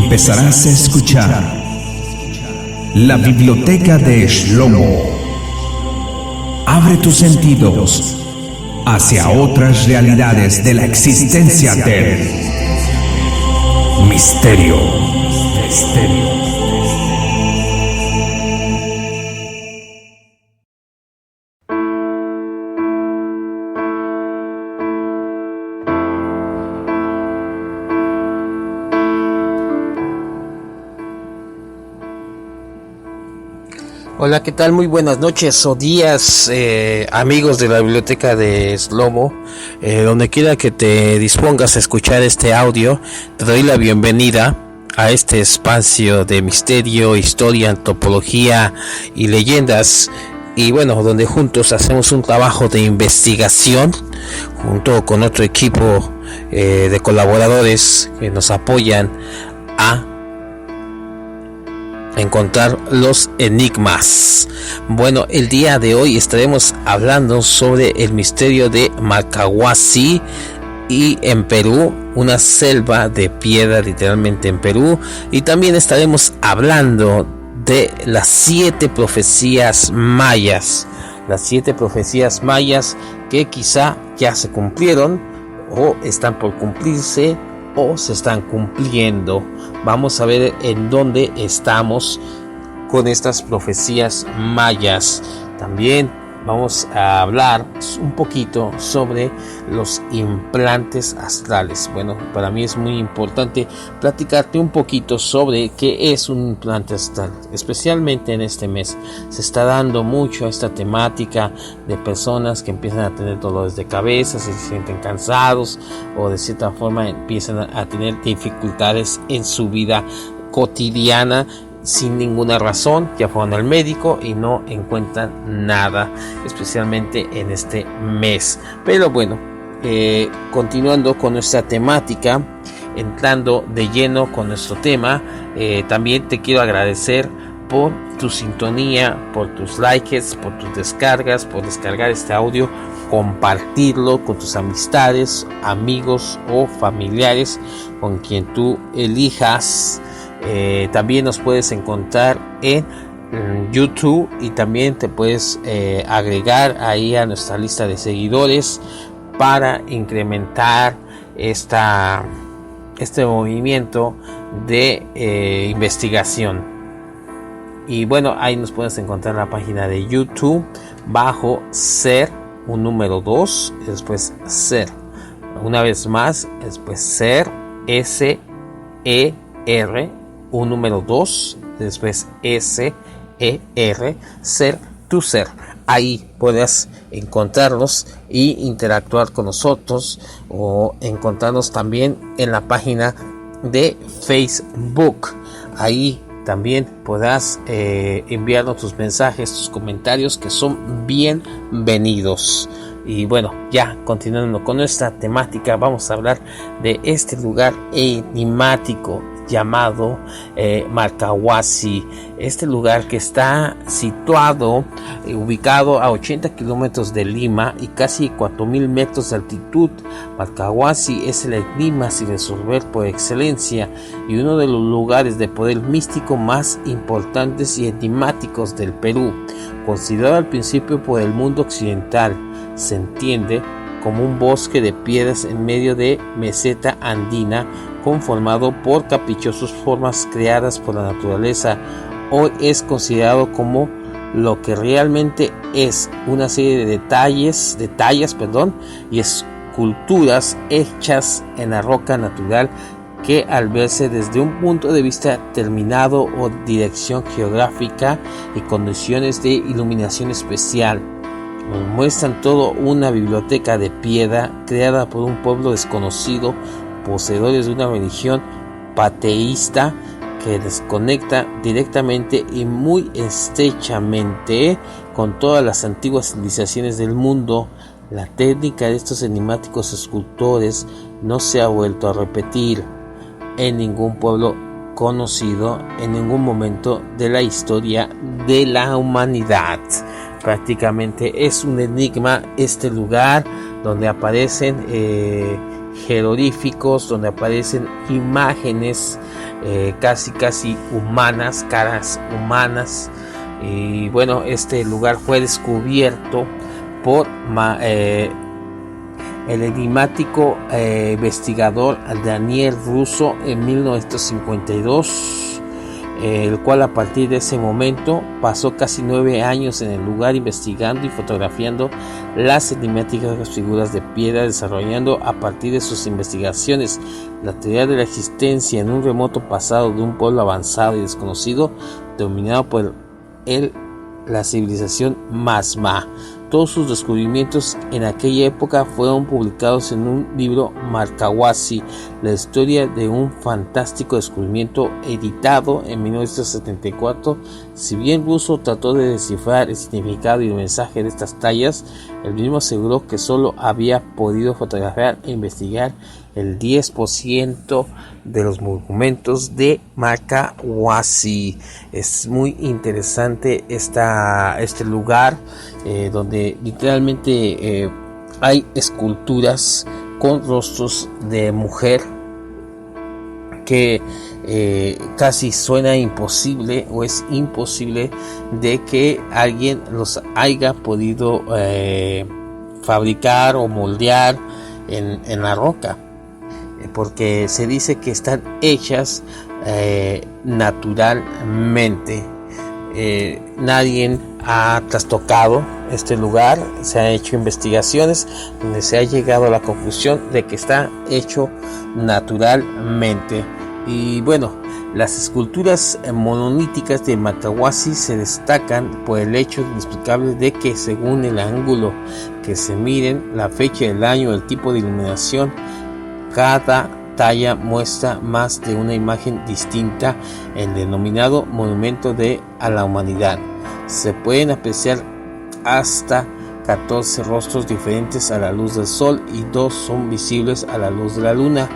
Empezarás a escuchar la biblioteca de Shlomo. Abre tus sentidos hacia otras realidades de la existencia del misterio. Hola, ¿qué tal? Muy buenas noches o días, amigos de la biblioteca de Shlomo. Donde quiera que te dispongas a escuchar este audio, te doy la bienvenida a este espacio de misterio, historia, antropología y leyendas. Y bueno, donde juntos hacemos un trabajo de investigación junto con otro equipo de colaboradores que nos apoyan a encontrar los enigmas. Bueno, el día de hoy estaremos hablando sobre el misterio de Malcahuasi y en Perú, una selva de piedra literalmente en Perú, y también estaremos hablando de las 7 profecías mayas, que quizá ya se cumplieron o están por cumplirse o se están cumpliendo. Vamos a ver en dónde estamos con estas profecías mayas. También vamos a hablar un poquito sobre los implantes astrales. Bueno, para mí es muy importante platicarte un poquito sobre qué es un implante astral, especialmente en este mes. Se está dando mucho esta temática de personas que empiezan a tener dolores de cabeza, se sienten cansados o de cierta forma empiezan a tener dificultades en su vida cotidiana sin ninguna razón. Ya fueron al médico y no encuentran nada, especialmente en este mes. Pero bueno, continuando con nuestra temática, entrando de lleno con nuestro tema, también te quiero agradecer por tu sintonía, por tus likes, por tus descargas, por descargar este audio, compartirlo con tus amistades, amigos o familiares, con quien tú elijas. También nos puedes encontrar en YouTube y también te puedes agregar ahí a nuestra lista de seguidores para incrementar este movimiento de investigación. Y bueno, ahí nos puedes encontrar en la página de YouTube bajo Ser, un número 2, y después Ser. Una vez más, después Ser, S-E-R, un número 2, después S-E-R, Ser, tu ser. Ahí podrás encontrarnos y interactuar con nosotros, o encontrarnos también en la página de Facebook. Ahí también podrás enviarnos tus mensajes, tus comentarios, que son bienvenidos. Y bueno, ya continuando con nuestra temática, vamos a hablar de este lugar enigmático llamado Malcahuasi. Este lugar que está situado, ubicado a 80 kilómetros de Lima y casi 4.000 metros de altitud. Malcahuasi es el enigma sin resolver por excelencia y uno de los lugares de poder místico más importantes y enigmáticos del Perú. Considerado al principio por el mundo occidental, se entiende como un bosque de piedras en medio de meseta andina, conformado por caprichosas formas creadas por la naturaleza. Hoy es considerado como lo que realmente es, una serie de tallas y esculturas hechas en la roca natural, que al verse desde un punto de vista determinado o dirección geográfica y condiciones de iluminación especial, nos muestran todo una biblioteca de piedra creada por un pueblo desconocido, poseedores de una religión panteísta que les conecta directamente y muy estrechamente con todas las antiguas civilizaciones del mundo. La técnica de estos enigmáticos escultores no se ha vuelto a repetir en ningún pueblo conocido en ningún momento de la historia de la humanidad. prácticamente es un enigma este lugar donde aparecen jeroglíficos, donde aparecen imágenes casi humanas, caras humanas. Y bueno, este lugar fue descubierto por el enigmático investigador Daniel Russo en 1952, el cual a partir de ese momento pasó casi 9 años en el lugar investigando y fotografiando las enigmáticas figuras de piedra, desarrollando a partir de sus investigaciones la teoría de la existencia en un remoto pasado de un pueblo avanzado y desconocido dominado por la civilización Masma. Todos sus descubrimientos en aquella época fueron publicados en un libro, Marcahuasi, la historia de un fantástico descubrimiento, editado en 1974. Si bien Russo trató de descifrar el significado y el mensaje de estas tallas, el mismo aseguró que solo había podido fotografiar e investigar el 10% de los monumentos de Marcahuasi. Es muy interesante este lugar, donde literalmente hay esculturas con rostros de mujer que casi suena imposible, o es imposible de que alguien los haya podido fabricar o moldear en la roca, porque se dice que están hechas naturalmente. Nadie ha trastocado este lugar, se han hecho investigaciones donde se ha llegado a la conclusión de que está hecho naturalmente. Y bueno, las esculturas monolíticas de Marcahuasi se destacan por el hecho inexplicable de que, según el ángulo que se miren, la fecha del año, el tipo de iluminación, cada talla muestra más de una imagen distinta, el denominado monumento a la humanidad. Se pueden apreciar hasta 14 rostros diferentes a la luz del sol y 2 son visibles a la luz de la luna.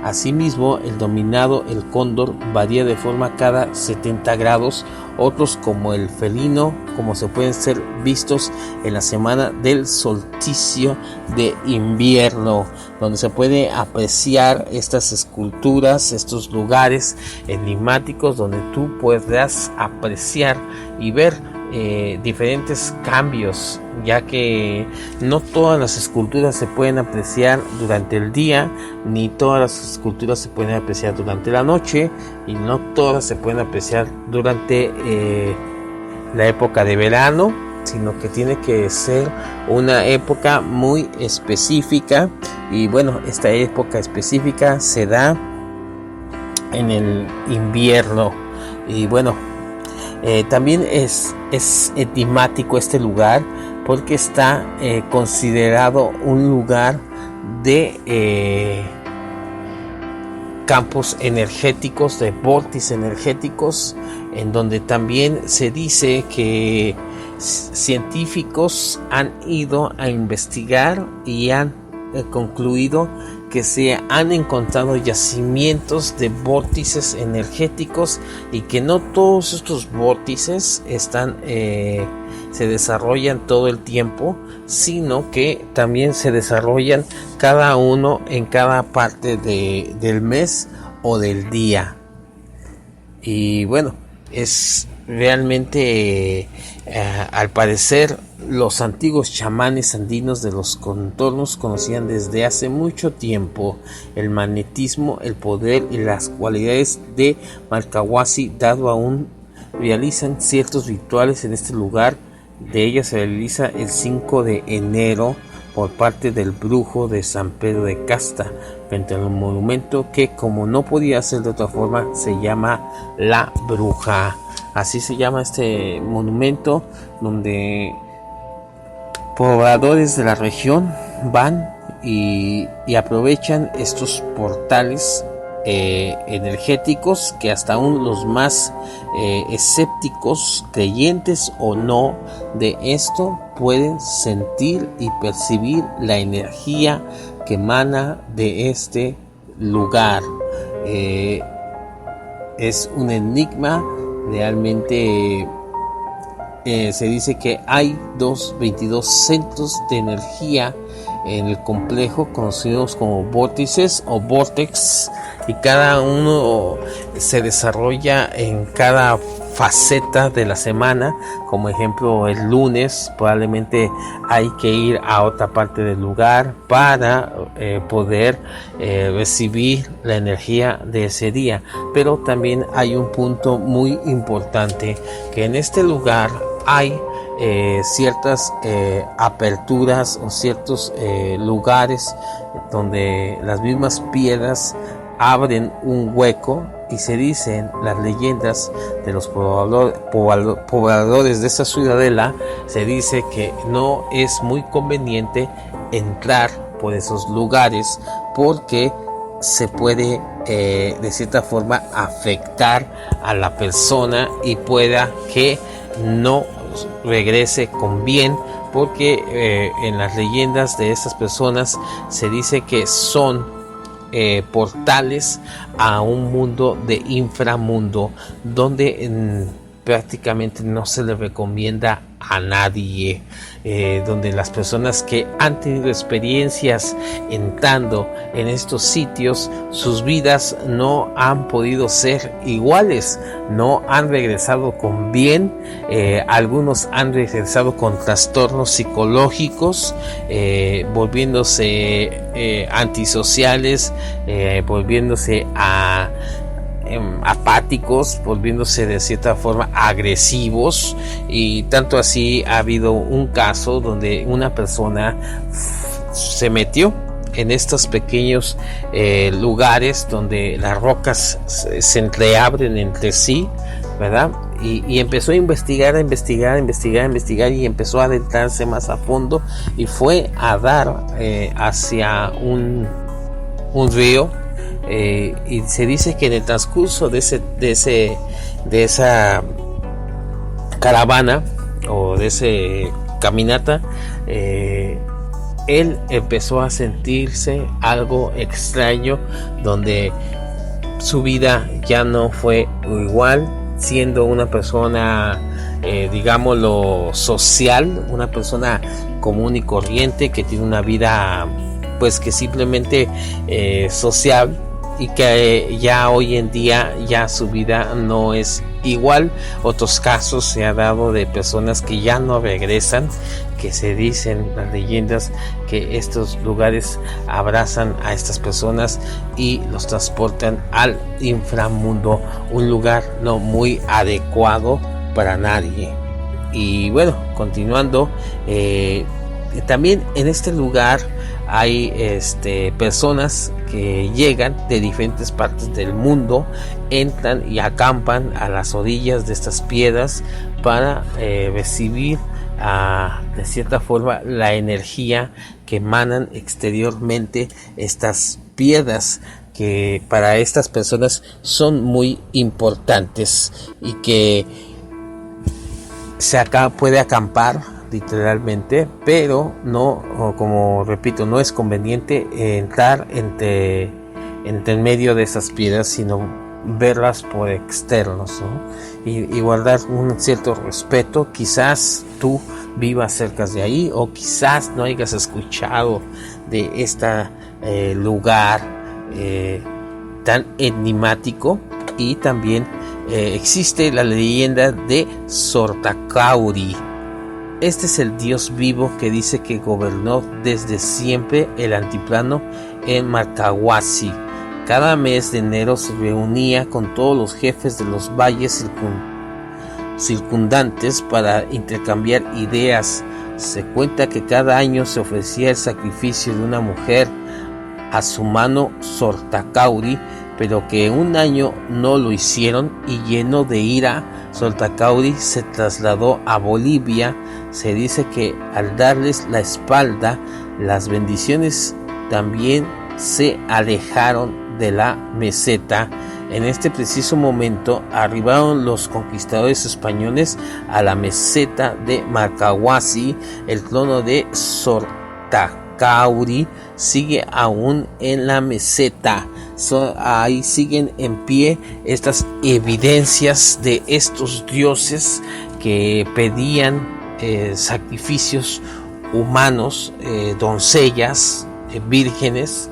Asimismo, el denominado el cóndor varía de forma cada 70 grados. Otros, como el felino, como se pueden ser vistos en la semana del solsticio de invierno, donde se puede apreciar estas esculturas, estos lugares enigmáticos donde tú podrás apreciar y ver diferentes cambios, ya que no todas las esculturas se pueden apreciar durante el día, ni todas las esculturas se pueden apreciar durante la noche, y no todas se pueden apreciar durante la época de verano, sino que tiene que ser una época muy específica. Y bueno, esta época específica se da en el invierno. Y bueno, también es enigmático este lugar porque está considerado un lugar de campos energéticos, de vórtices energéticos, en donde también se dice que científicos han ido a investigar y han concluido que se han encontrado yacimientos de vórtices energéticos, y que no todos estos vórtices se desarrollan todo el tiempo, sino que también se desarrollan cada uno en cada parte del mes o del día. Y bueno, es realmente al parecer los antiguos chamanes andinos de los contornos conocían desde hace mucho tiempo el magnetismo, el poder y las cualidades de Marcahuasi, dado aún realizan ciertos rituales en este lugar. De ellas se realiza el 5 de enero por parte del brujo de San Pedro de Casta, frente al monumento que, como no podía ser de otra forma, se llama La Bruja. Así se llama este monumento, donde pobladores de la región van y aprovechan estos portales energéticos, que hasta aún los más escépticos, creyentes o no de esto, pueden sentir y percibir la energía que emana de este lugar. Es un enigma realmente se dice que hay 22 centros de energía en el complejo, conocidos como vórtices o vortex, y cada uno se desarrolla en cada faceta de la semana. Como ejemplo, el lunes probablemente hay que ir a otra parte del lugar para poder recibir la energía de ese día. Pero también hay un punto muy importante, que en este lugar hay ciertas aperturas o ciertos lugares donde las mismas piedras abren un hueco, y se dicen las leyendas de los pobladores de esta ciudadela, se dice que no es muy conveniente entrar por esos lugares porque se puede de cierta forma afectar a la persona y pueda que no regrese con bien, porque en las leyendas de estas personas se dice que son portales a un mundo de inframundo donde prácticamente no se le recomienda a nadie, donde las personas que han tenido experiencias entrando en estos sitios, sus vidas no han podido ser iguales, no han regresado con bien, algunos han regresado con trastornos psicológicos, volviéndose antisociales, volviéndose apáticos, volviéndose de cierta forma agresivos. Y tanto así ha habido un caso donde una persona se metió en estos pequeños lugares donde las rocas se entreabren entre sí, ¿verdad? Y empezó a investigar y empezó a adentrarse más a fondo y fue a dar hacia un río. Y se dice que en el transcurso de esa caravana o de esa caminata, él empezó a sentirse algo extraño, donde su vida ya no fue igual, siendo una persona digámoslo social, una persona común y corriente que tiene una vida pues que simplemente social, y que ya hoy en día ya su vida no es igual. Otros casos se ha dado de personas que ya no regresan, que se dicen las leyendas que estos lugares abrazan a estas personas y los transportan al inframundo, un lugar no muy adecuado para nadie. Y bueno, continuando, también en este lugar hay personas que llegan de diferentes partes del mundo, entran y acampan a las orillas de estas piedras para recibir de cierta forma la energía que emanan exteriormente estas piedras, que para estas personas son muy importantes y que puede acampar literalmente, pero no, como repito, no es conveniente entrar entre medio de esas piedras, sino verlas por externos, ¿no? y guardar un cierto respeto. Quizás tú vivas cerca de ahí, o quizás no hayas escuchado de este lugar tan enigmático. Y también existe la leyenda de Sortacauri. Este es el dios vivo que dice que gobernó desde siempre el altiplano en Marcahuasi. Cada mes de enero se reunía con todos los jefes de los valles circundantes para intercambiar ideas. Se cuenta que cada año se ofrecía el sacrificio de una mujer a su mano Sortacauri, pero que un año no lo hicieron, y lleno de ira, Sortacauri se trasladó a Bolivia. Se dice que al darles la espalda, las bendiciones también se alejaron de la meseta. En este preciso momento arribaron los conquistadores españoles a la meseta de Marcahuasi. El trono de Sortacauri sigue aún en la meseta. Ahí siguen en pie estas evidencias de estos dioses que pedían sacrificios humanos, doncellas, vírgenes.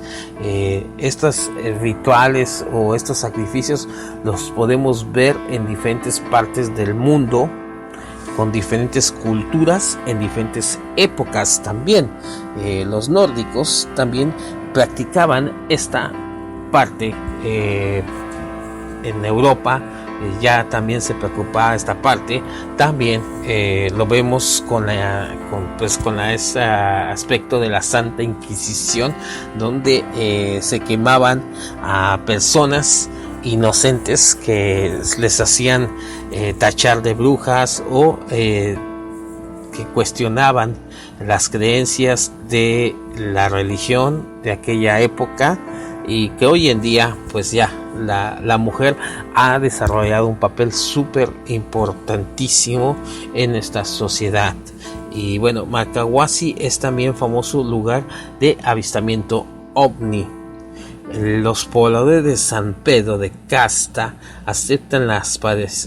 Estos rituales o estos sacrificios los podemos ver en diferentes partes del mundo, con diferentes culturas, en diferentes épocas también. Los nórdicos también practicaban esta parte. En Europa ya también se preocupaba esta parte. También lo vemos con ese aspecto de la Santa Inquisición, donde se quemaban a personas inocentes que les hacían tachar de brujas, o que cuestionaban las creencias de la religión de aquella época, y que hoy en día pues ya la mujer ha desarrollado un papel súper importantísimo en esta sociedad. Y bueno, Marcahuasi es también famoso lugar de avistamiento ovni. Los pobladores de San Pedro de Casta aceptan las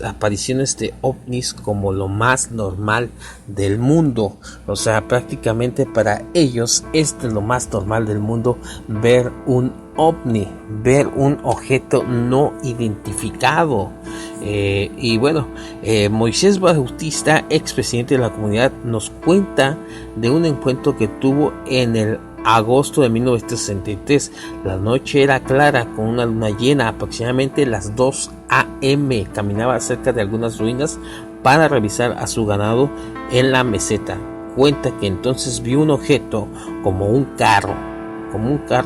apariciones de ovnis como lo más normal del mundo. O sea, prácticamente para ellos es lo más normal del mundo ver un ovni, ver un objeto no identificado. Y bueno, Moisés Bautista, expresidente de la comunidad, nos cuenta de un encuentro que tuvo en el agosto de 1963. La noche era clara con una luna llena, aproximadamente las 2 a.m. Caminaba cerca de algunas ruinas para revisar a su ganado en la meseta. Cuenta que entonces vio un objeto como un carro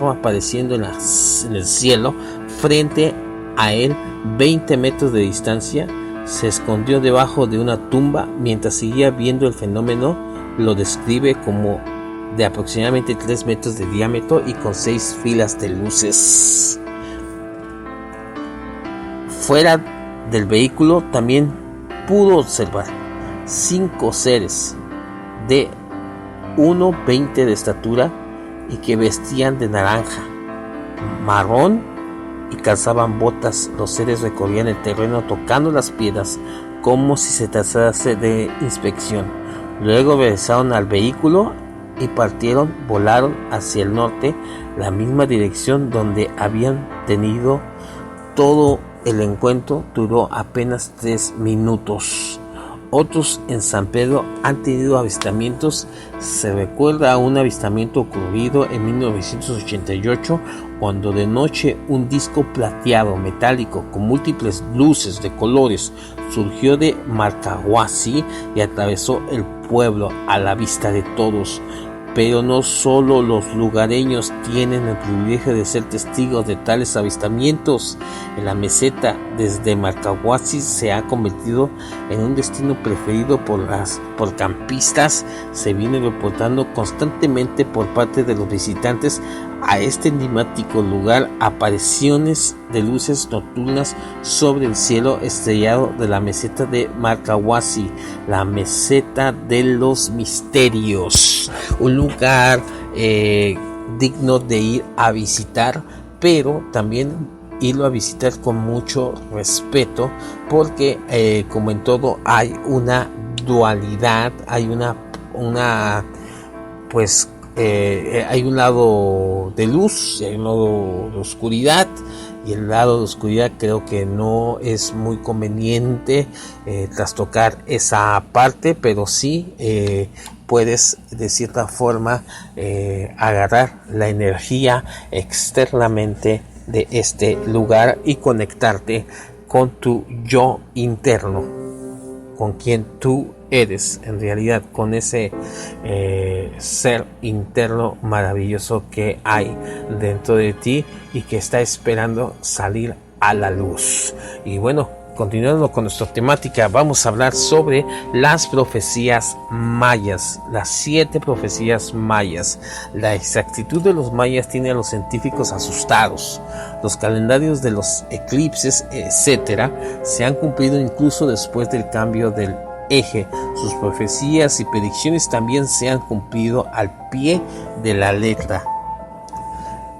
apareciendo en el cielo frente a él, 20 metros de distancia. Se escondió debajo de una tumba. Mientras seguía viendo el fenómeno, lo describe como de aproximadamente 3 metros de diámetro y con 6 filas de luces. Fuera del vehículo también pudo observar 5 seres de 1,20 de estatura y que vestían de naranja, marrón y calzaban botas. Los seres recorrían el terreno tocando las piedras como si se tratase de inspección. Luego regresaron al vehículo y volaron hacia el norte, la misma dirección donde habían tenido todo el encuentro. Duró apenas 3 minutos. Otros en San Pedro han tenido avistamientos. Se recuerda a un avistamiento ocurrido en 1988, cuando de noche un disco plateado metálico con múltiples luces de colores surgió de Marcahuasi y atravesó el pueblo a la vista de todos. Pero no solo los lugareños tienen el privilegio de ser testigos de tales avistamientos. En la meseta, desde Marcahuasi, se ha convertido en un destino preferido por campistas. Se viene reportando constantemente por parte de los visitantes a este enigmático lugar apariciones de luces nocturnas sobre el cielo estrellado de la meseta de Marcahuasi, la meseta de los misterios. Un lugar digno de ir a visitar, pero también irlo a visitar con mucho respeto, porque como en todo hay una dualidad, hay hay un lado de luz y hay un lado de oscuridad, y el lado de oscuridad creo que no es muy conveniente trastocar esa parte, pero sí puedes de cierta forma agarrar la energía externamente de este lugar y conectarte con tu yo interno, con quien tú eres en realidad, con ese ser interno maravilloso que hay dentro de ti y que está esperando salir a la luz. Y bueno, continuando con nuestra temática, vamos a hablar sobre las profecías mayas, las 7 profecías mayas. La exactitud de los mayas tiene a los científicos asustados. Los calendarios de los eclipses, etcétera, se han cumplido incluso después del cambio del eje. Sus profecías y predicciones también se han cumplido al pie de la letra.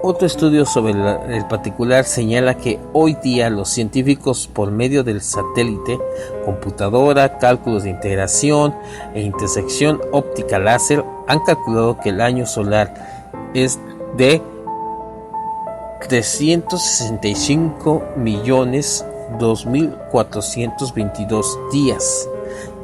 Otro estudio sobre el particular señala que hoy día los científicos, por medio del satélite, computadora, cálculos de integración e intersección óptica láser, han calculado que el año solar es de 365.002.422 días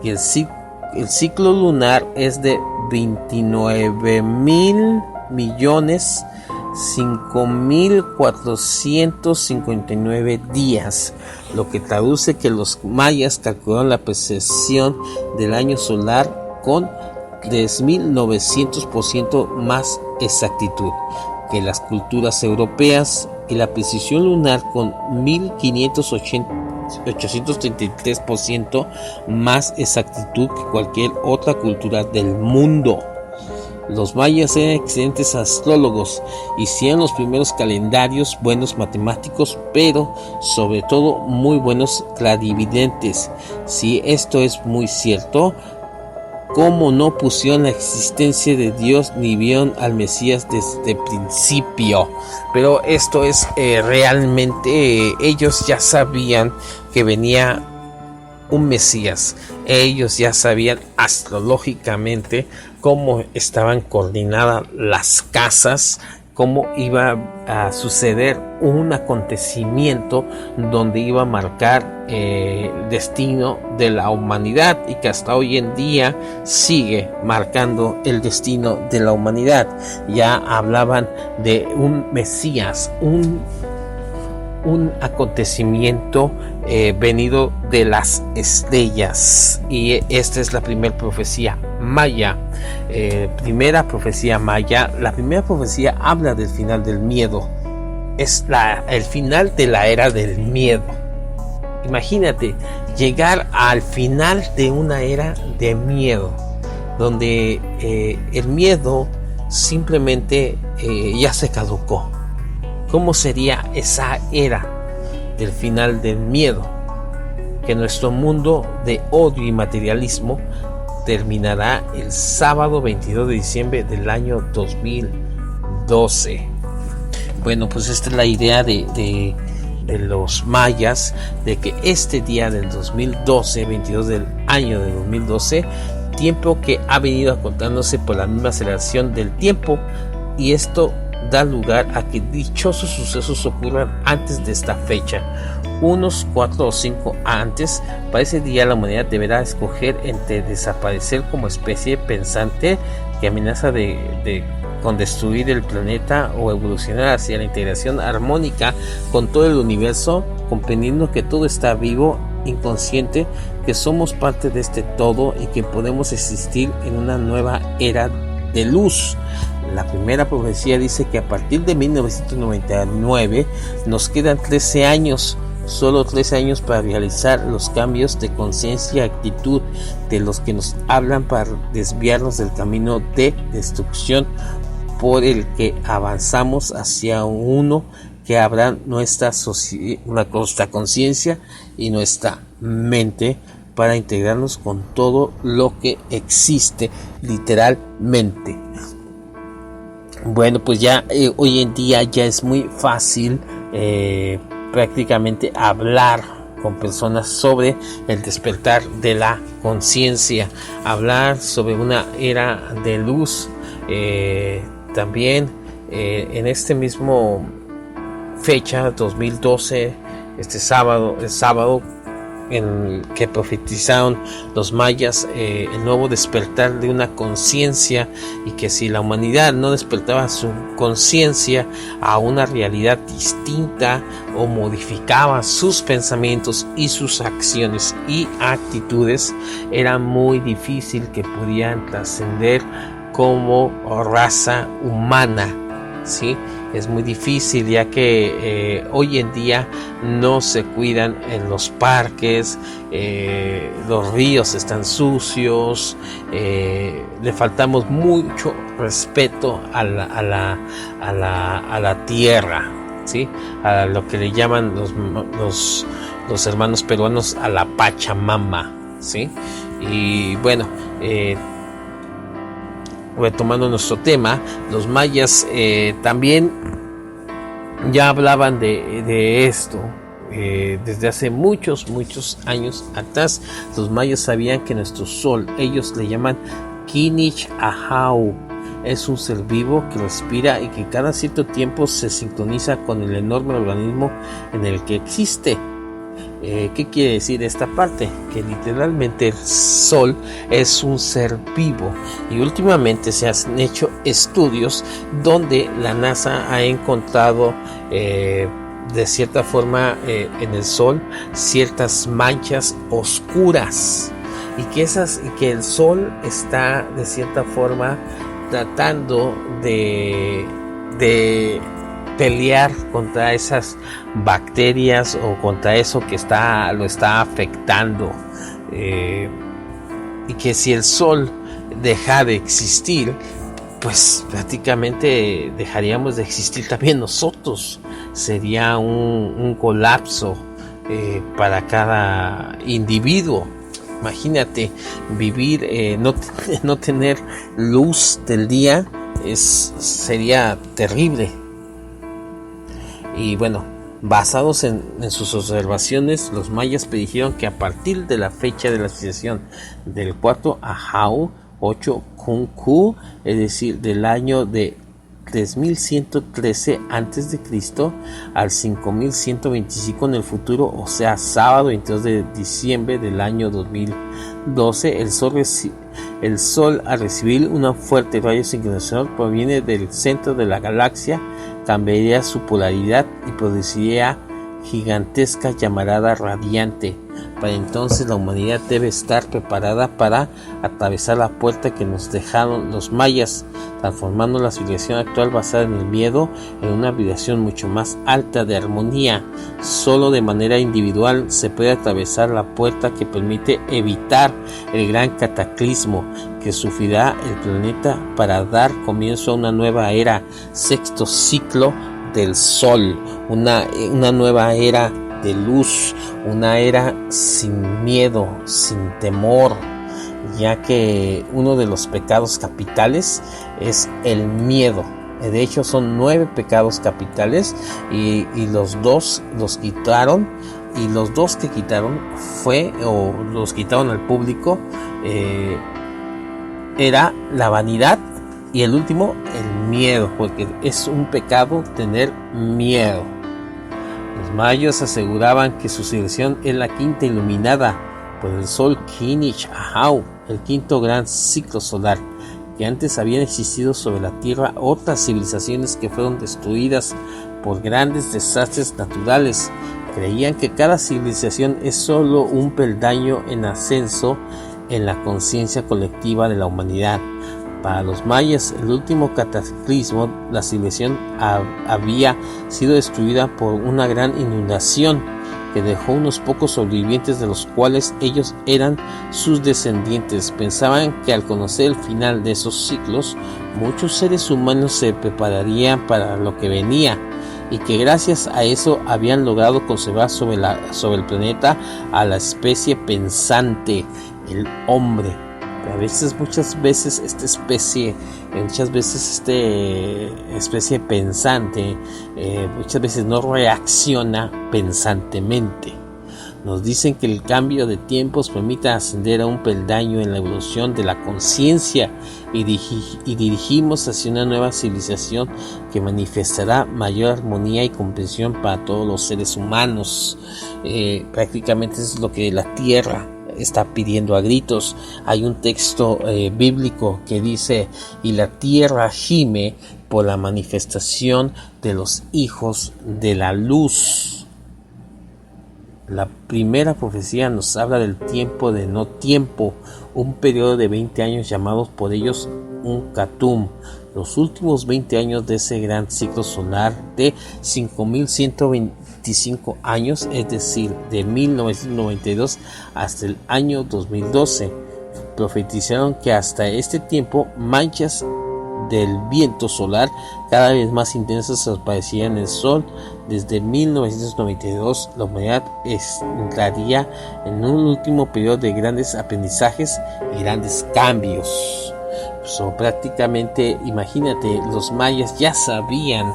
y el ciclo lunar es de 29.005.459 días, lo que traduce que los mayas calcularon la precesión del año solar con 3.900% más exactitud que las culturas europeas y la precisión lunar con 1.833% más exactitud que cualquier otra cultura del mundo. Los mayas eran excelentes astrólogos, hicieron los primeros calendarios, buenos matemáticos, pero sobre todo muy buenos clarividentes. Si esto es muy cierto, ¿cómo no pusieron la existencia de Dios ni vieron al Mesías desde el principio? Pero esto es realmente, ellos ya sabían que venía un Mesías. Ellos ya sabían astrológicamente cómo estaban coordinadas las casas, cómo iba a suceder un acontecimiento donde iba a marcar el destino de la humanidad y que hasta hoy en día sigue marcando el destino de la humanidad. Ya hablaban de un Mesías, un acontecimiento venido de las estrellas, y esta es la primera profecía maya. Primera profecía maya. La primera profecía habla del final del miedo, es el final de la era del miedo. Imagínate llegar al final de una era de miedo, donde el miedo simplemente ya se caducó. ¿Cómo sería esa era del final del miedo? Que nuestro mundo de odio y materialismo terminará el sábado 22 de diciembre del año 2012. Bueno, pues esta es la idea de los mayas, de que este día del 2012, 22 del año de 2012, tiempo que ha venido acortándose por la misma aceleración del tiempo, y esto da lugar a que dichosos sucesos ocurran antes de esta fecha, unos 4 o 5 antes. Para ese día la humanidad deberá escoger entre desaparecer como especie pensante que amenaza con destruir el planeta, o evolucionar hacia la integración armónica con todo el universo, comprendiendo que todo está vivo, inconsciente, que somos parte de este todo y que podemos existir en una nueva era de luz. La primera profecía dice que a partir de 1999 nos quedan 13 años, solo 13 años para realizar los cambios de conciencia y actitud de los que nos hablan, para desviarnos del camino de destrucción por el que avanzamos hacia uno que abra nuestra conciencia y nuestra mente para integrarnos con todo lo que existe literalmente. Bueno, pues ya hoy en día ya es muy fácil prácticamente hablar con personas sobre el despertar de la conciencia, hablar sobre una era de luz. También en este mismo fecha 2012, el sábado en que profetizaron los mayas el nuevo despertar de una conciencia, y que si la humanidad no despertaba su conciencia a una realidad distinta o modificaba sus pensamientos y sus acciones y actitudes, era muy difícil que pudieran trascender como raza humana, ¿sí? Es muy difícil, ya que hoy en día no se cuidan en los parques, los ríos están sucios, le faltamos mucho respeto a la tierra, ¿sí? A lo que le llaman los hermanos peruanos a la Pachamama, ¿sí? Y bueno, retomando nuestro tema, los mayas también ya hablaban de esto. Desde hace muchos años atrás, los mayas sabían que nuestro sol, ellos le llaman Kinich Ahau, es un ser vivo que respira y que cada cierto tiempo se sincroniza con el enorme organismo en el que existe. ¿Qué quiere decir esta parte? Que literalmente el sol es un ser vivo, y últimamente se han hecho estudios donde la NASA ha encontrado de cierta forma en el sol ciertas manchas oscuras, y que el sol está de cierta forma tratando de pelear contra esas bacterias o contra eso que lo está afectando, y que si el sol deja de existir, pues prácticamente dejaríamos de existir también nosotros. Sería un colapso para cada individuo. Imagínate vivir, no tener luz del día, sería terrible. Y bueno, basados en sus observaciones, los mayas predijeron que a partir de la fecha de la civilización del cuarto Ahau 8 Kunku, es decir, del año de 3113 a.C. al 5125 en el futuro, o sea, sábado 22 de diciembre del año 2012, el Sol al recibir una fuerte rayo sincronizador proviene del centro de la galaxia, cambiaría su polaridad y produciría gigantesca llamarada radiante. Para entonces la humanidad debe estar preparada para atravesar la puerta que nos dejaron los mayas, transformando la civilización actual basada en el miedo en una vibración mucho más alta de armonía. Solo de manera individual se puede atravesar la puerta que permite evitar el gran cataclismo que sufrirá el planeta para dar comienzo a una nueva era, sexto ciclo del sol, una nueva era de luz, una era sin miedo, sin temor, ya que uno de los pecados capitales es el miedo. De hecho son 9 pecados capitales, y los 2 los quitaron, y los 2 que quitaron los quitaron al público, era la vanidad, y el último, el miedo, porque es un pecado tener miedo. Los mayas aseguraban que su civilización es la quinta iluminada por el sol Kinich Ahau, el quinto gran ciclo solar, que antes habían existido sobre la Tierra otras civilizaciones que fueron destruidas por grandes desastres naturales. Creían que cada civilización es solo un peldaño en ascenso en la conciencia colectiva de la humanidad. Para los mayas, el último cataclismo, la civilización había sido destruida por una gran inundación que dejó unos pocos sobrevivientes, de los cuales ellos eran sus descendientes. Pensaban que al conocer el final de esos ciclos, muchos seres humanos se prepararían para lo que venía, y que gracias a eso habían logrado conservar sobre el planeta a la especie pensante, el hombre. Muchas veces esta especie pensante, muchas veces no reacciona pensantemente. Nos dicen que el cambio de tiempos permite ascender a un peldaño en la evolución de la conciencia, y dirigimos hacia una nueva civilización que manifestará mayor armonía y comprensión para todos los seres humanos. Prácticamente es lo que la Tierra está pidiendo a gritos. Hay un texto bíblico que dice: y la tierra gime por la manifestación de los hijos de la luz. La primera profecía nos habla del tiempo de no tiempo, un periodo de 20 años llamados por ellos un Katum. Los últimos 20 años de ese gran ciclo solar de 5125 años, es decir, de 1992 hasta el año 2012, profetizaron que hasta este tiempo manchas del viento solar cada vez más intensas aparecerían en el sol. Desde 1992 la humanidad entraría en un último periodo de grandes aprendizajes y grandes cambios. Prácticamente, imagínate, los mayas ya sabían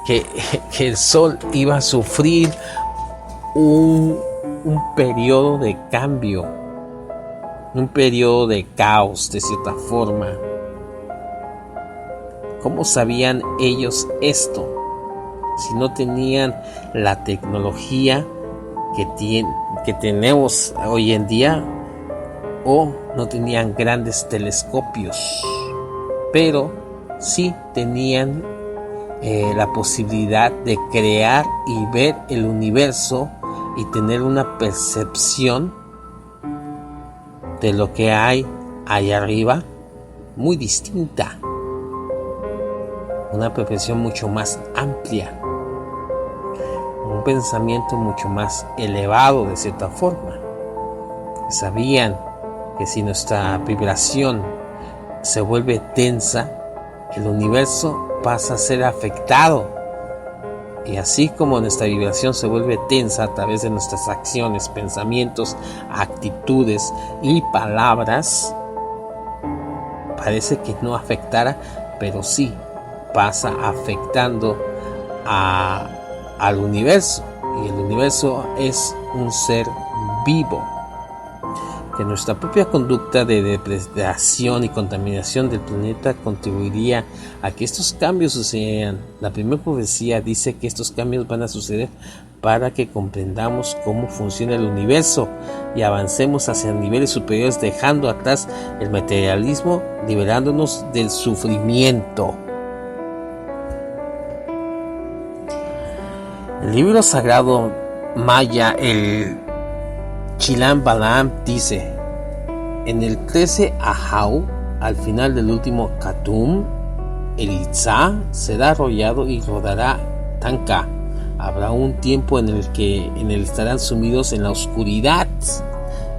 que el Sol iba a sufrir un periodo de cambio, un periodo de caos de cierta forma. ¿Cómo sabían ellos esto? Si no tenían la tecnología que tenemos hoy en día, o no tenían grandes telescopios, pero sí tenían la posibilidad de crear y ver el universo y tener una percepción de lo que hay allá arriba muy distinta, una percepción mucho más amplia, un pensamiento mucho más elevado de cierta forma. Sabían que si nuestra vibración se vuelve tensa, el universo pasa a ser afectado. Y así como nuestra vibración se vuelve tensa a través de nuestras acciones, pensamientos, actitudes y palabras, parece que no afectara, pero sí pasa afectando al universo. Y el universo es un ser vivo. Que nuestra propia conducta de depredación y contaminación del planeta contribuiría a que estos cambios sucedan. La primera profecía dice que estos cambios van a suceder para que comprendamos cómo funciona el universo y avancemos hacia niveles superiores, dejando atrás el materialismo, liberándonos del sufrimiento. El libro sagrado maya, el Chilam Balam, dice: en el 13 Ahau, al final del último Katum, el Itzá será arrollado y rodará Tanka. Habrá un tiempo en el estarán sumidos en la oscuridad,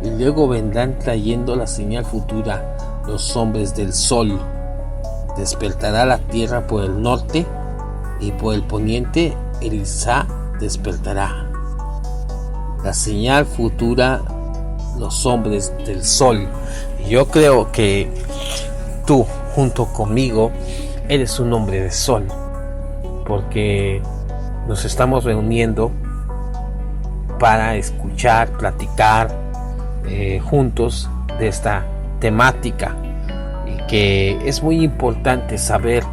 y luego vendrán trayendo la señal futura, los hombres del sol. Despertará la tierra por el norte, y por el poniente el Itzá despertará. La señal futura, los hombres del sol. Yo creo que tú, junto conmigo, eres un hombre de sol, porque nos estamos reuniendo para escuchar, platicar juntos de esta temática, y que es muy importante saber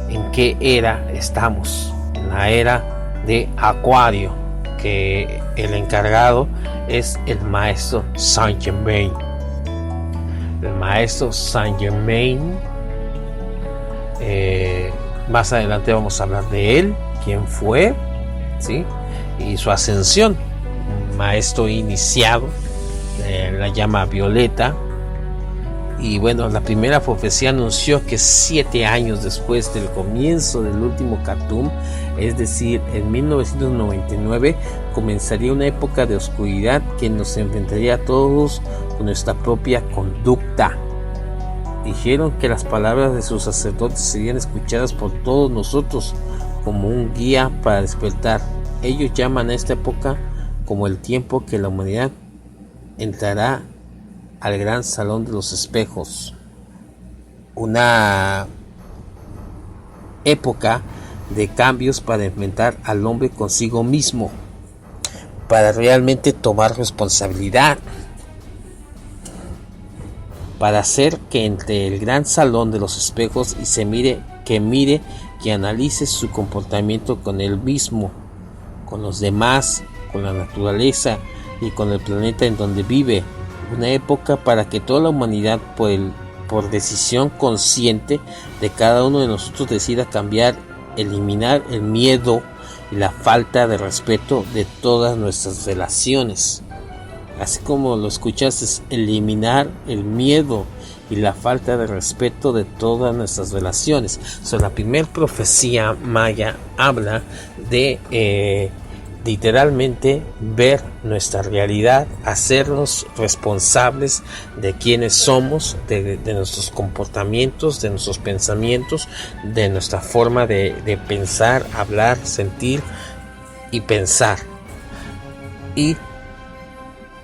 en qué era estamos. En la era de Acuario, que el encargado es el maestro Saint Germain. El maestro Saint Germain, más adelante vamos a hablar de él, quién fue, ¿sí? Y su ascensión. Un maestro iniciado, la llama violeta. Y bueno, la primera profecía anunció que 7 años después del comienzo del último Katum, es decir, en 1999, comenzaría una época de oscuridad que nos enfrentaría a todos con nuestra propia conducta. Dijeron que las palabras de sus sacerdotes serían escuchadas por todos nosotros como un guía para despertar. Ellos llaman a esta época como el tiempo que la humanidad entrará al gran salón de los espejos, una época de cambios para enfrentar al hombre consigo mismo, para realmente tomar responsabilidad, para hacer que entre el gran salón de los espejos y que analice su comportamiento con él mismo, con los demás, con la naturaleza y con el planeta en donde vive. Una época para que toda la humanidad, por decisión consciente de cada uno de nosotros, decida cambiar, eliminar el miedo y la falta de respeto de todas nuestras relaciones. Así como lo escuchaste, eliminar el miedo y la falta de respeto de todas nuestras relaciones. La primera profecía maya habla de literalmente ver nuestra realidad, hacernos responsables de quiénes somos, de nuestros comportamientos, de nuestros pensamientos, de nuestra forma de pensar, hablar, sentir y pensar. Y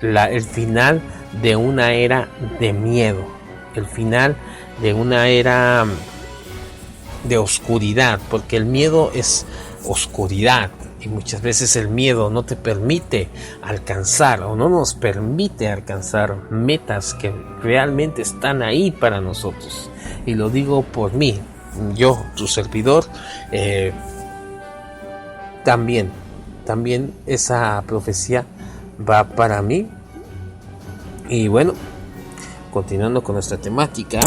el final de una era de miedo, el final de una era de oscuridad, porque el miedo es oscuridad y muchas veces el miedo no te permite alcanzar o no nos permite alcanzar metas que realmente están ahí para nosotros. Y lo digo por mí, yo, tu servidor, también esa profecía va para mí. Y bueno, continuando con nuestra temática,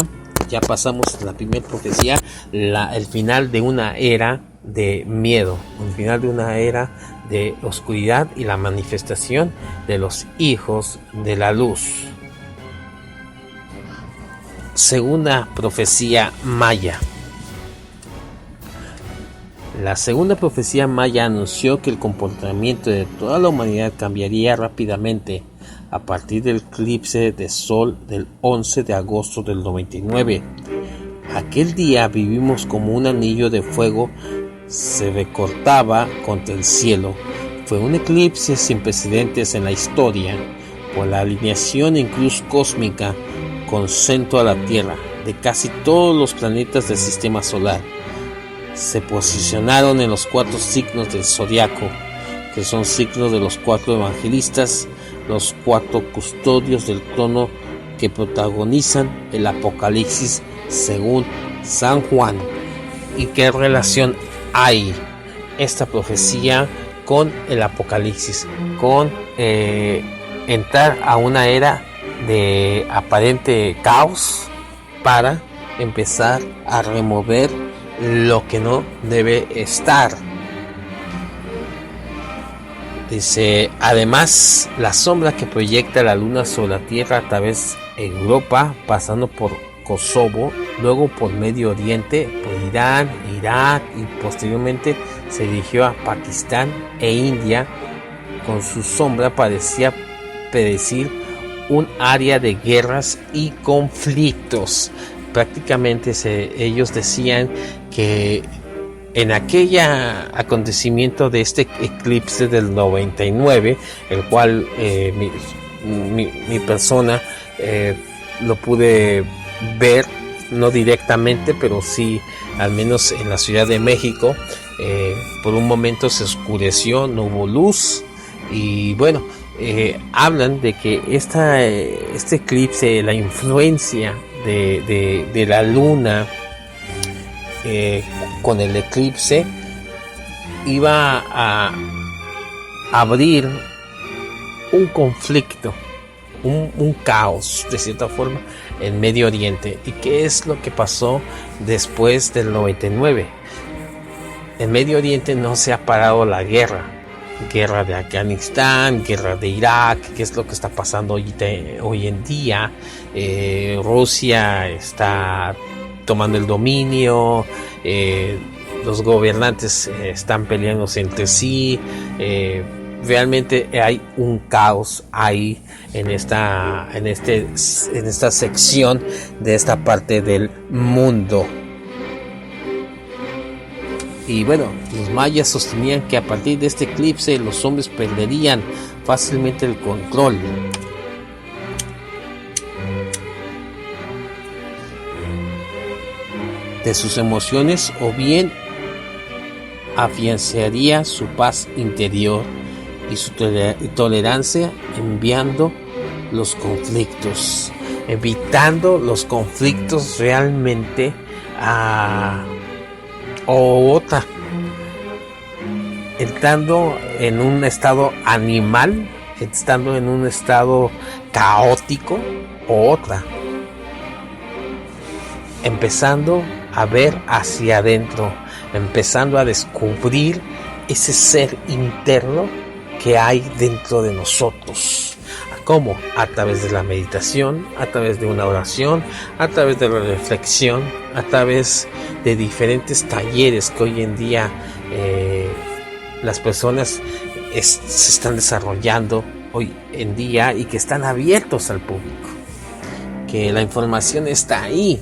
ya pasamos la primera profecía, el final de una era de miedo, el final de una era de oscuridad y la manifestación de los hijos de la luz. Segunda profecía maya. La segunda profecía maya anunció que el comportamiento de toda la humanidad cambiaría rápidamente a partir del eclipse de sol del 11 de agosto del 99. Aquel día vivimos como un anillo de fuego se recortaba contra el cielo. Fue un eclipse sin precedentes en la historia, por la alineación en cruz cósmica con centro a la Tierra de casi todos los planetas del sistema solar. Se posicionaron en los 4 signos del zodiaco, que son signos de los 4 evangelistas, los 4 custodios del trono que protagonizan el Apocalipsis según San Juan. ¿Y qué relación hay esta profecía con el Apocalipsis? Con entrar a una era de aparente caos para empezar a remover lo que no debe estar. Dice, además, la sombra que proyecta la luna sobre la tierra a través de Europa, pasando por Kosovo, luego por Medio Oriente, por Irán, Irak y posteriormente se dirigió a Pakistán e India. Con su sombra parecía predecir un área de guerras y conflictos. Prácticamente ellos decían que en aquel acontecimiento de este eclipse del 99, el cual mi persona lo pude ver, no directamente, pero sí al menos en la Ciudad de México, por un momento se oscureció, no hubo luz y bueno, hablan de que este eclipse, la influencia de la luna con el eclipse iba a abrir un conflicto, un caos de cierta forma en Medio Oriente. ¿Y qué es lo que pasó después del 99? En Medio Oriente no se ha parado la guerra de Afganistán, guerra de Irak, qué es lo que está pasando hoy en día. Rusia está tomando el dominio, los gobernantes están peleándose entre sí, realmente hay un caos ahí en esta sección de esta parte del mundo. Y bueno, los mayas sostenían que a partir de este eclipse los hombres perderían fácilmente el control de sus emociones, o bien afianzaría su paz interior y su tolerancia, enviando los conflictos, evitando los conflictos realmente entrando en un estado animal, estando en un estado caótico, o otra, empezando a ver hacia adentro, empezando a descubrir ese ser interno que hay dentro de nosotros. ¿Cómo? A través de la meditación, a través de una oración, a través de la reflexión, a través de diferentes talleres que hoy en día las personas se están desarrollando hoy en día y que están abiertos al público, que la información está ahí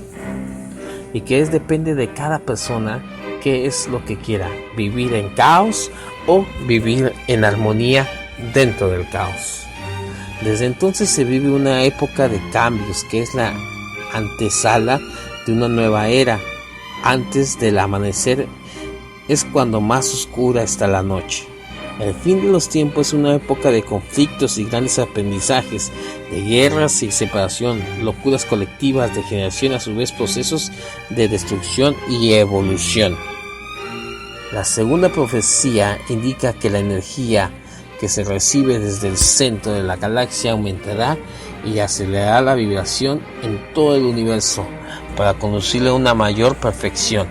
y que depende de cada persona qué es lo que quiera, vivir en caos o vivir en armonía dentro del caos. Desde entonces se vive una época de cambios que es la antesala de una nueva era antes del amanecer es cuando más oscura está la noche. El fin de los tiempos es una época de conflictos y grandes aprendizajes, de guerras y separación, locuras colectivas, degeneración, a su vez procesos de destrucción y evolución. La segunda profecía indica que la energía que se recibe desde el centro de la galaxia aumentará y acelerará la vibración en todo el universo para conducirle a una mayor perfección.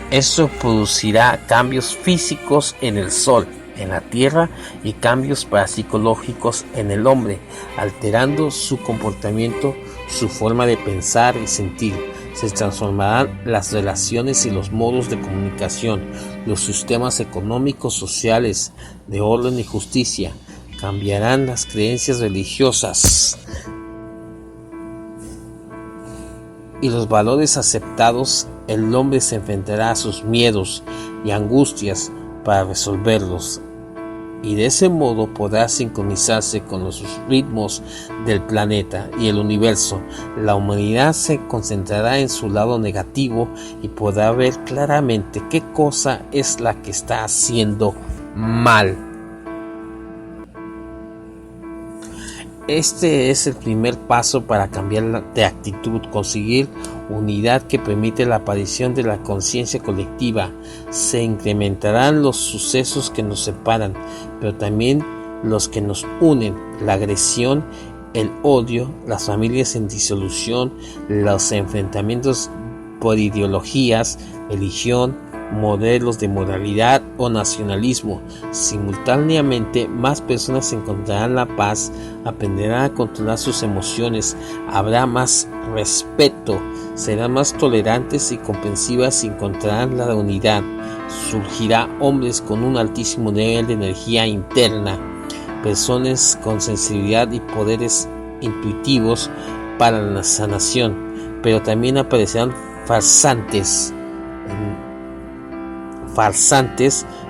Esto producirá cambios físicos en el Sol, en la Tierra, y cambios parapsicológicos en el hombre, alterando su comportamiento, su forma de pensar y sentir. Se transformarán las relaciones y los modos de comunicación, los sistemas económicos, sociales, de orden y justicia. Cambiarán las creencias religiosas y los valores aceptados. El hombre se enfrentará a sus miedos y angustias para resolverlos, y de ese modo podrá sincronizarse con los ritmos del planeta y el universo. La humanidad se concentrará en su lado negativo y podrá ver claramente qué cosa es la que está haciendo mal. Este es el primer paso para cambiar de actitud, conseguir unidad que permite la aparición de la conciencia colectiva. Se incrementarán los sucesos que nos separan, pero también los que nos unen: la agresión, el odio, las familias en disolución, los enfrentamientos por ideologías, religión, modelos de moralidad o nacionalismo. Simultáneamente, más personas encontrarán la paz, aprenderán a controlar sus emociones, habrá más respeto, serán más tolerantes y comprensivas y encontrarán la unidad. Surgirá hombres con un altísimo nivel de energía interna, personas con sensibilidad y poderes intuitivos para la sanación, pero también aparecerán farsantes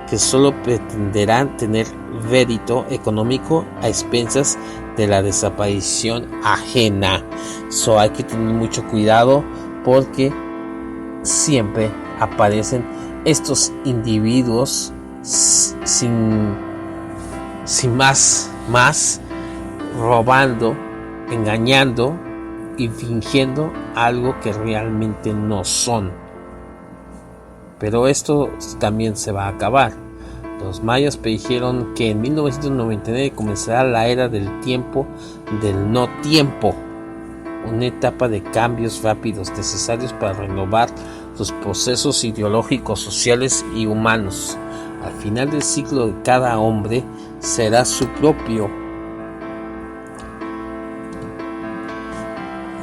que solo pretenderán tener rédito económico a expensas de la desaparición ajena. Hay que tener mucho cuidado, porque siempre aparecen estos individuos sin más robando, engañando y fingiendo algo que realmente no son. Pero esto también se va a acabar. Los mayas predijeron que en 1999 comenzará la era del tiempo del no tiempo, una etapa de cambios rápidos necesarios para renovar los procesos ideológicos, sociales y humanos. Al final del ciclo, de cada hombre será su propio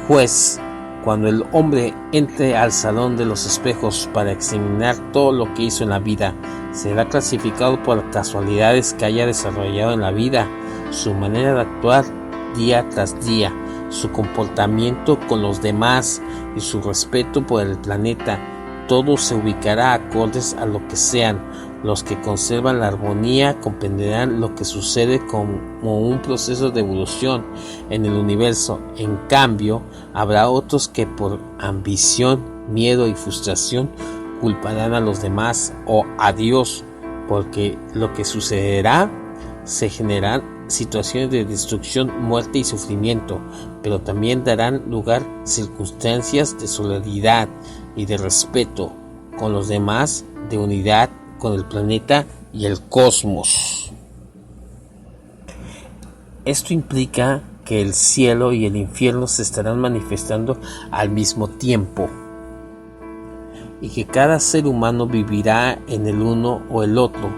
juez. Cuando el hombre entre al salón de los espejos para examinar todo lo que hizo en la vida, será clasificado por casualidades que haya desarrollado en la vida, su manera de actuar día tras día, su comportamiento con los demás y su respeto por el planeta. Todo se ubicará acordes a lo que sean. Los que conservan la armonía comprenderán lo que sucede como un proceso de evolución en el universo. En cambio, habrá otros que por ambición, miedo y frustración culparán a los demás o a Dios, porque lo que sucederá se generarán situaciones de destrucción, muerte y sufrimiento, pero también darán lugar circunstancias de solidaridad y de respeto con los demás, de unidad con el planeta y el cosmos. Esto implica que el cielo y el infierno se estarán manifestando al mismo tiempo, y que cada ser humano vivirá en el uno o el otro,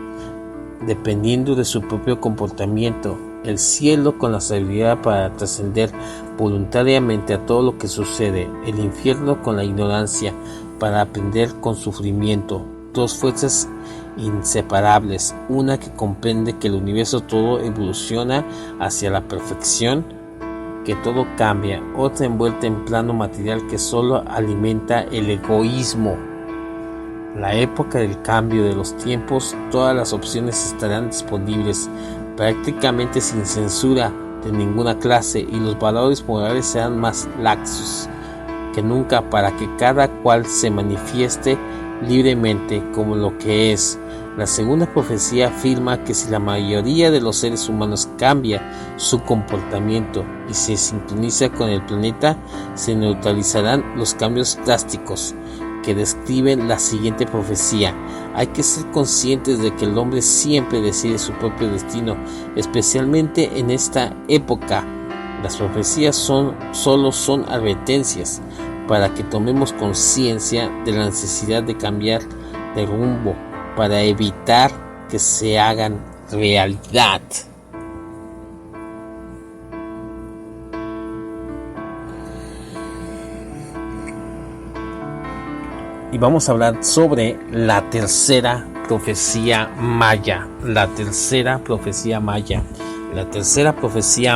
dependiendo de su propio comportamiento. El cielo con la sabiduría para trascender voluntariamente a todo lo que sucede, el infierno con la ignorancia para aprender con sufrimiento. Dos fuerzas inseparables, una que comprende que el universo todo evoluciona hacia la perfección, que todo cambia, otra envuelta en plano material que solo alimenta el egoísmo. La época del cambio de los tiempos, todas las opciones estarán disponibles, prácticamente sin censura de ninguna clase, y los valores morales serán más laxos que nunca para que cada cual se manifieste libremente como lo que es. La segunda profecía afirma que si la mayoría de los seres humanos cambia su comportamiento y se sintoniza con el planeta, se neutralizarán los cambios drásticos que describen la siguiente profecía. Hay que ser conscientes de que el hombre siempre decide su propio destino, especialmente en esta época. Las profecías solo son advertencias para que tomemos conciencia de la necesidad de cambiar de rumbo para evitar que se hagan realidad. Y vamos a hablar sobre la tercera profecía maya. La tercera profecía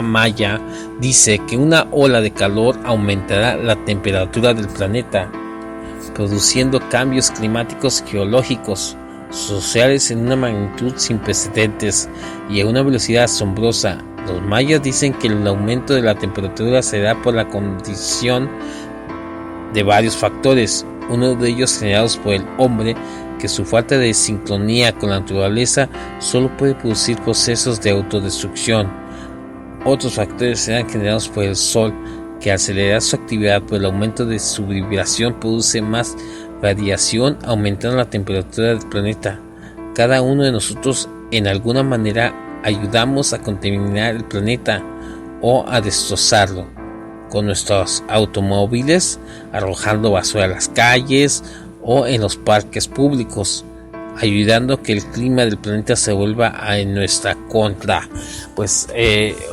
maya dice que una ola de calor aumentará la temperatura del planeta, produciendo cambios climáticos, geológicos, sociales en una magnitud sin precedentes y a una velocidad asombrosa. Los mayas dicen que el aumento de la temperatura se da por la condición de varios factores, uno de ellos generados por el hombre, que su falta de sincronía con la naturaleza solo puede producir procesos de autodestrucción. Otros factores serán generados por el sol, que al acelerar su actividad por el aumento de su vibración produce más radiación, aumentando la temperatura del planeta. Cada uno de nosotros en alguna manera ayudamos a contaminar el planeta o a destrozarlo con nuestros automóviles, arrojando basura a las calles o en los parques públicos, ayudando a que el clima del planeta se vuelva en nuestra contra. Pues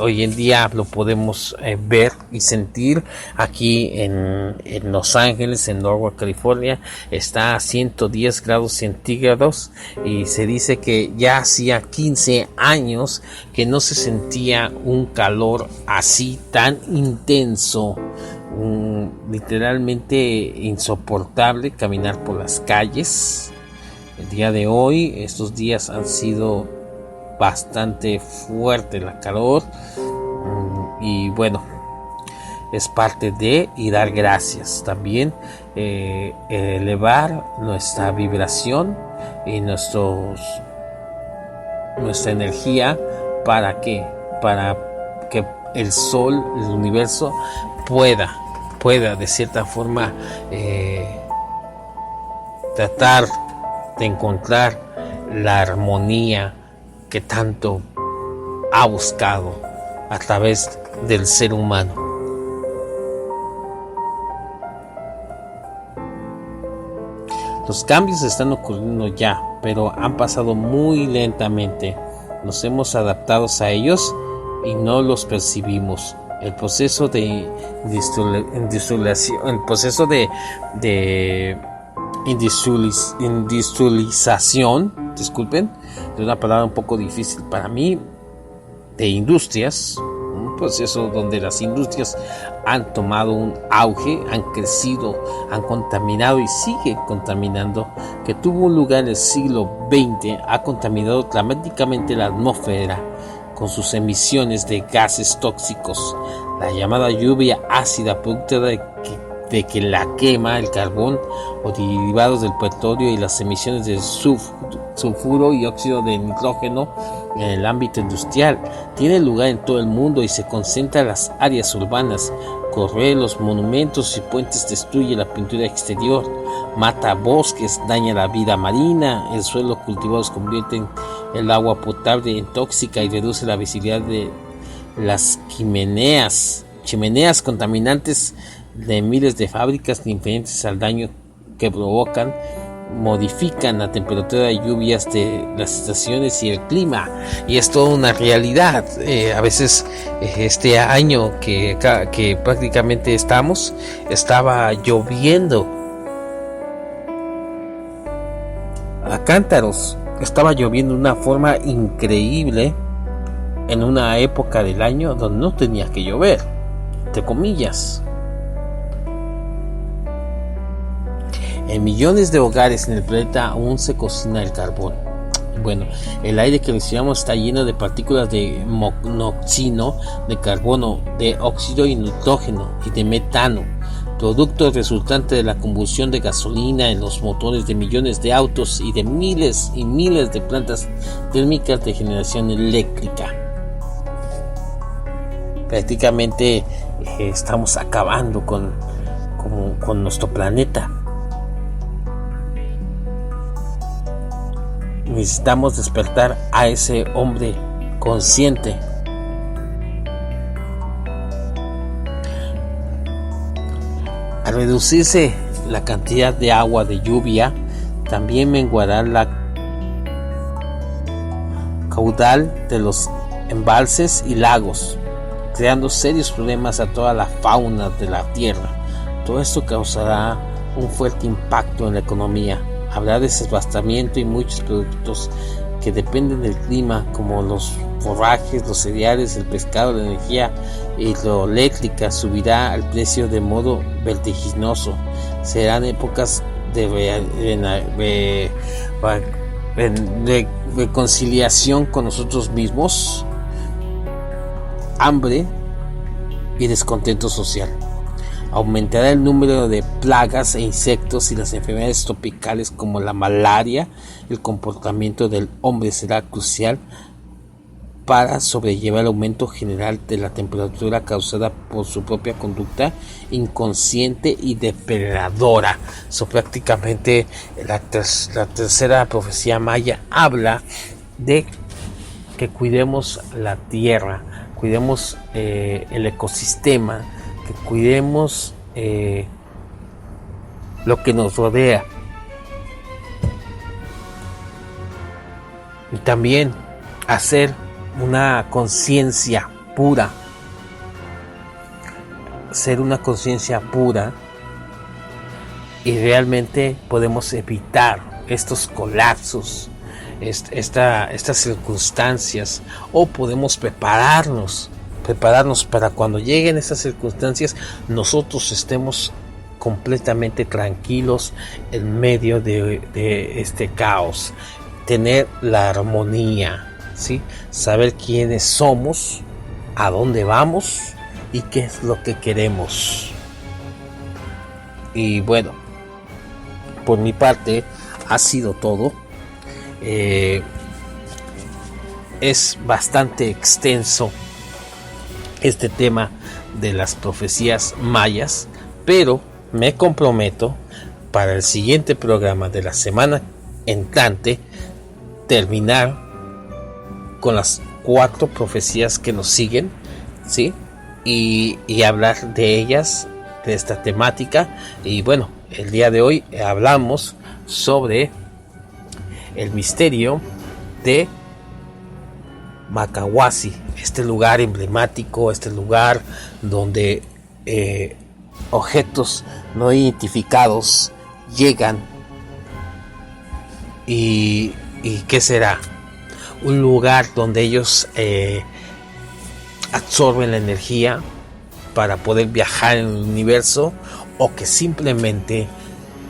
hoy en día lo podemos ver y sentir aquí en Los Ángeles, en Norwalk, California. Está a 110 grados centígrados y se dice que ya hacía 15 años que no se sentía un calor así tan intenso. Literalmente insoportable caminar por las calles. El día de hoy, estos días han sido bastante fuerte la calor, y bueno, es parte de y dar gracias también, elevar nuestra vibración y nuestra energía para que el sol, el universo pueda de cierta forma tratar de encontrar la armonía que tanto ha buscado a través del ser humano. Los cambios están ocurriendo ya, pero han pasado muy lentamente. Nos hemos adaptado a ellos y no los percibimos. El proceso de industrialización, disculpen, es una palabra un poco difícil para mí, de industrias, un proceso donde las industrias han tomado un auge, han crecido, han contaminado y siguen contaminando, que tuvo un lugar en el siglo XX, ha contaminado dramáticamente la atmósfera con sus emisiones de gases tóxicos, la llamada lluvia ácida, producto de que la quema, el carbón o derivados del petróleo y las emisiones de sulfuro y óxido de nitrógeno en el ámbito industrial tiene lugar en todo el mundo y se concentra en las áreas urbanas. Corroe los monumentos y puentes, destruye la pintura exterior, mata bosques, daña la vida marina, el suelo cultivado se convierte en el agua potable en tóxica y reduce la visibilidad de las chimeneas contaminantes de miles de fábricas, diferentes al daño que provocan, modifican la temperatura de lluvias de las estaciones y el clima, y es toda una realidad. A veces este año que prácticamente estaba lloviendo a cántaros, estaba lloviendo de una forma increíble en una época del año donde no tenía que llover, entre comillas. En millones de hogares en el planeta aún se cocina el carbón. Bueno, el aire que respiramos está lleno de partículas de monóxido de carbono, de óxido y nitrógeno y de metano. producto resultante de la combustión de gasolina en los motores de millones de autos y de miles y miles de plantas térmicas de generación eléctrica. Prácticamente estamos acabando con nuestro planeta. Necesitamos despertar a ese hombre consciente. Al reducirse la cantidad de agua de lluvia, también menguará la caudal de los embalses y lagos, creando serios problemas a toda la fauna de la tierra. Todo esto causará un fuerte impacto en la economía. Habrá desabastecimiento y muchos productos que dependen del clima, como los forrajes, los cereales, el pescado, la energía hidroeléctrica, subirá el precio de modo vertiginoso. Serán épocas de reconciliación con nosotros mismos, hambre y descontento social. Aumentará el número de plagas e insectos y las enfermedades tropicales como la malaria. El comportamiento del hombre será crucial para sobrellevar el aumento general de la temperatura causada por su propia conducta inconsciente y depredadora. Prácticamente la tercera profecía maya habla de que cuidemos la tierra, cuidemos el ecosistema, que cuidemos lo que nos rodea. Y también hacer una conciencia pura. Ser una conciencia pura, y realmente podemos evitar estos colapsos, estas circunstancias, o podemos prepararnos para cuando lleguen esas circunstancias nosotros estemos completamente tranquilos en medio de este caos. Tener la armonía, ¿sí? Saber quiénes somos, a dónde vamos y qué es lo que queremos. Y bueno, por mi parte ha sido todo. Es bastante extenso este tema de las profecías mayas, pero me comprometo para el siguiente programa de la semana entrante terminar con las 4 profecías que nos siguen, ¿sí? Y hablar de ellas, de esta temática. Y bueno, el día de hoy hablamos sobre el misterio de Macahuasi, este lugar emblemático, este lugar donde objetos no identificados llegan. ¿Y qué será? Un lugar donde ellos absorben la energía para poder viajar en el universo, o que simplemente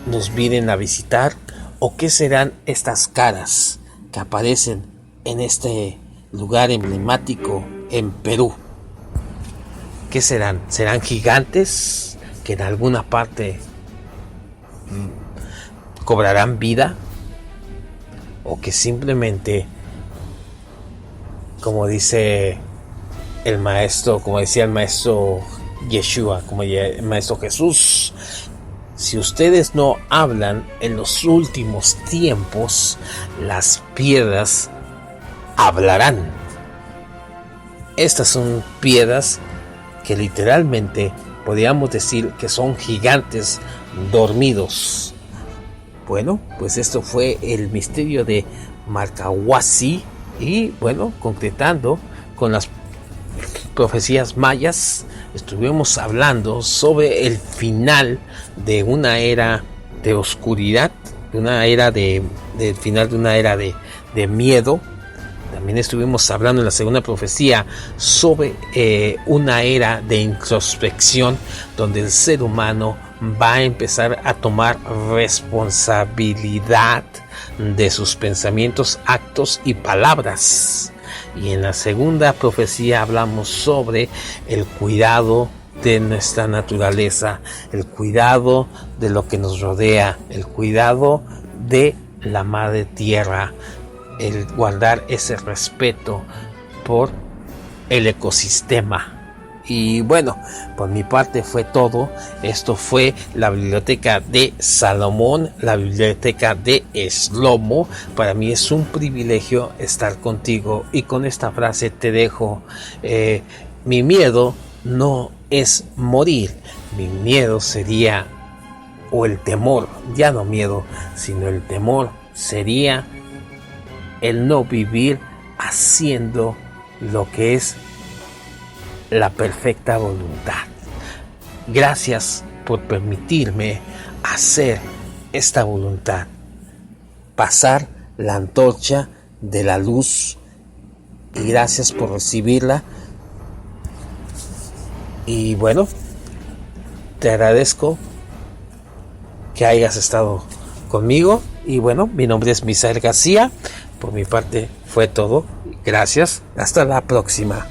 nos vienen a visitar, o qué serán estas caras que aparecen en este lugar emblemático en Perú. ¿Qué serán? ¿Serán gigantes que en alguna parte cobrarán vida? ¿O que simplemente, como dice el maestro, como decía el maestro Yeshua, como el maestro Jesús, si ustedes no hablan en los últimos tiempos, las piedras hablarán? Estas son piedras que literalmente podríamos decir que son gigantes dormidos. Bueno, pues esto fue el misterio de Macahuasi, y bueno, concretando con las profecías mayas, estuvimos hablando sobre el final de una era de oscuridad, de una era del final de una era de miedo. También estuvimos hablando en la segunda profecía sobre una era de introspección, donde el ser humano va a empezar a tomar responsabilidad de sus pensamientos, actos y palabras. Y en la segunda profecía hablamos sobre el cuidado de nuestra naturaleza, el cuidado de lo que nos rodea, el cuidado de la madre tierra, el guardar ese respeto por el ecosistema. Y bueno, por mi parte fue todo. Esto fue la biblioteca de Salomón, la biblioteca de Shlomo. Para mí es un privilegio estar contigo, y con esta frase te dejo. Mi miedo no es morir, mi miedo sería, o el temor, ya no miedo, sino el temor sería el no vivir haciendo lo que es la perfecta voluntad. Gracias por permitirme hacer esta voluntad, pasar la antorcha de la luz, y gracias por recibirla. Y bueno, te agradezco que hayas estado conmigo. Y bueno, mi nombre es Misael García. Por mi parte fue todo. Gracias. Hasta la próxima.